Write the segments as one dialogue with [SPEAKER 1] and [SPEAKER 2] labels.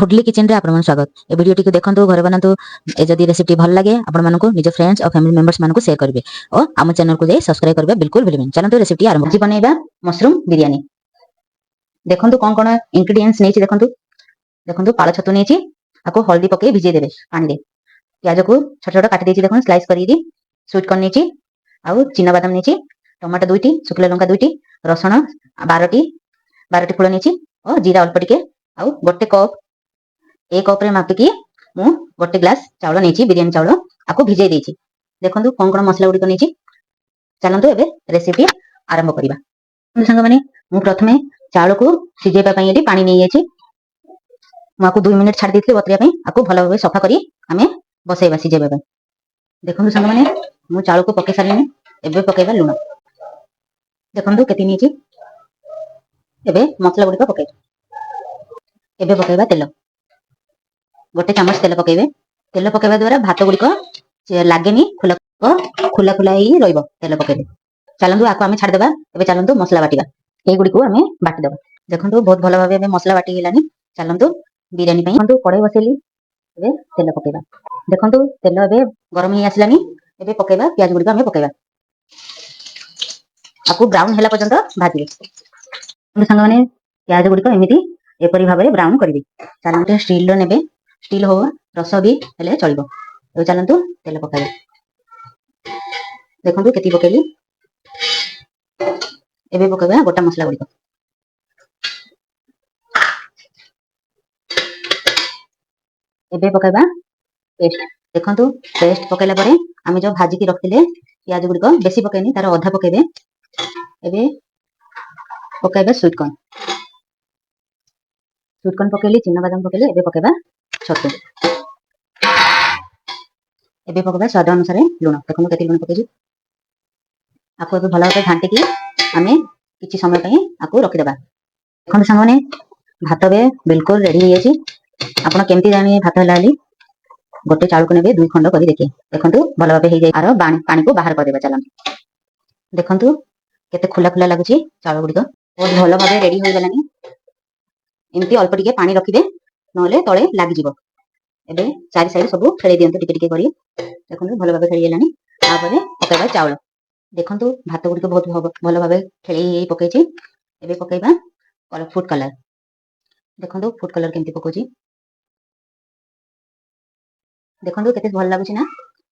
[SPEAKER 1] फुडली किचन रे आपन स्वागत। ए वीडियो टी देखंतु घर बनातु। ए जदी रेसिपी भल लागे आपन मानको निज फ्रेंड्स और फैमिली मेंबर्स मानको शेयर करिवे और हम चैनल को जे सब्सक्राइब करबे बिल्कुल भूलिबेन। चलंतु रेसिपी आरंभ। जी बनेबा मशरूम बिरयानी। देखंतु कोन कोन इंग्रेडिएंट्स नेछि देखंतु। देखंतु पाळ छतु नेछि आको हल्दी पके भिजे देबे पानी रे। प्याज को छोट छोट काटि देछि देखन स्लाइस करि दी। स्वीट कॉर्न नेछि आउ चिना बादाम नेछि टमाटो दुईटी सुखला लंका दुईटी रसुण 12टी फूल नेछि और जीरा अल्प टिके आउ गोटे कप एक कप रे मापिकी मु गोटे ग्लास चावल नेछि बिरयानी चावल आको भिजे देछि। देखंतु कोन कोन मसला गुडी को नेछि। चलंतु एबे रेसिपी आरंभ करिबा। संग माने मु प्रथमे चावल को सिजेबा पई एडी पानी नै अछि। मु आको 2 मिनिट छाडी देथि बतरिया पई आको भलो भाबे सफा करी हमें बसेबा सिजेबा पई। देखंतु संग माने मु चावल को पके सारिनी। एबे पकेबा लूण। देखंतु केति नेछि। एबे मसला गुडी को पके। एबे पकेबा तेल। गोटे चामच तेल पकेबे। तेल पकेबा द्वारा भात गुडी को लागेनी खुला खुला ही रहइबो तेल पकेबे। चलंतु आको हमें छाड़ देबा। एबे चलंतु मसला बाटिबा। ए गुडी को हमें बाटी देबा। देखंतु बहुत भलो भाबे हमें मसला बाटी गेलानी। चलंतु बिरयानी पई देखंतु कड़ाई बसेली। एबे तेल पकेबा। देखंतु तेल एबे गरम ही आसलानी। एबे पकेबा प्याज गुडी को हमें पकेबा। आको ब्राउन होला पर्यंत भाजिबे। संग माने प्याज गुडी को एमिति एपरि भाबे ब्राउन करिवे। चलंतु स्टील रो नेबे। स्टील हो रस भी हेले चलिबो। ए चलंतु तेल पकाबे। देखंतु केति पकेली। एबे पकेबा गोटा मसला गुडी को। एबे पकेबा पेस्ट। देखंतु पेस्ट पकेला परे आमे जो भाजी की रखथिले प्याज गुडी को बेसी पकेनी तार आधा पकेबे। एबे पकेबा स्वीट कॉर्न। स्वीट कॉर्न पकेली चिना बादाम पकेले। एबे पकेबा छतु। एबे पकेबा स्वाद अनुसार लूण। देखंतु केति लूण पकेजी। आको एबे भला भाबे घांटी की हमें किछि समय पई आको रखि देबा। देखंतु संगने भात बे बिल्कुल रेडी हे अछि। आपण केमति जानि भात हलाली गोटे चाउल को नेबे 2 खंड करी देखि। देखंतु भला भाबे हे जाय। आरो पानी को बाहर कर देबा। चलन देखंतु केते खुला खुला लागुची चाउल गुडी को। बहुत भलो भाबे रेडी हो गेलानी। एमती अल्प टिके पानी रखिबे नले तळे लागि जिवो। एबे चारि साइड सब खेळै दियंतु टिके टिके करी। देखंतु भलो भाबे खेळि गेलानी। तापरे पकेबा चावल। देखंतु भात गुडी को बहुत भलो भाबे खेळि पकेछि। एबे पकेबा फूड कलर। देखंतु फूड कलर केमती पकोछि। देखंतु केते भल लागुछि ना।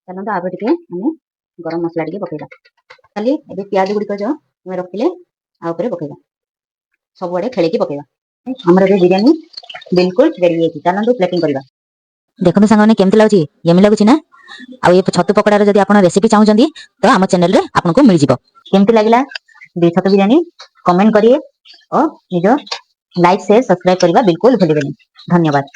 [SPEAKER 1] चलंतु आबे टिके हमें गरम मसला टिके पकेबा। खाली एबे प्याज गुडी को जो हम रखिले आ ऊपर पकेबा। सब बडे खेळि की पकेबा। हमर बे बिरयानी बिल्कुल रेडी हे। चलंतु प्लेटिंग करिबा। देखंतु संगने केमती लागुछि। यमी लागुछि ना। आ ये छतु पकोड़ा जदी आपण रेसिपी चाहउचंदी तो हम चैनल रे आपन को मिल जिवो। केमती लागिला बे छतु बिरयानी कमेंट करिए और निजो लाइक शेयर सब्सक्राइब करबा बिल्कुल भूलिबेनी। धन्यवाद।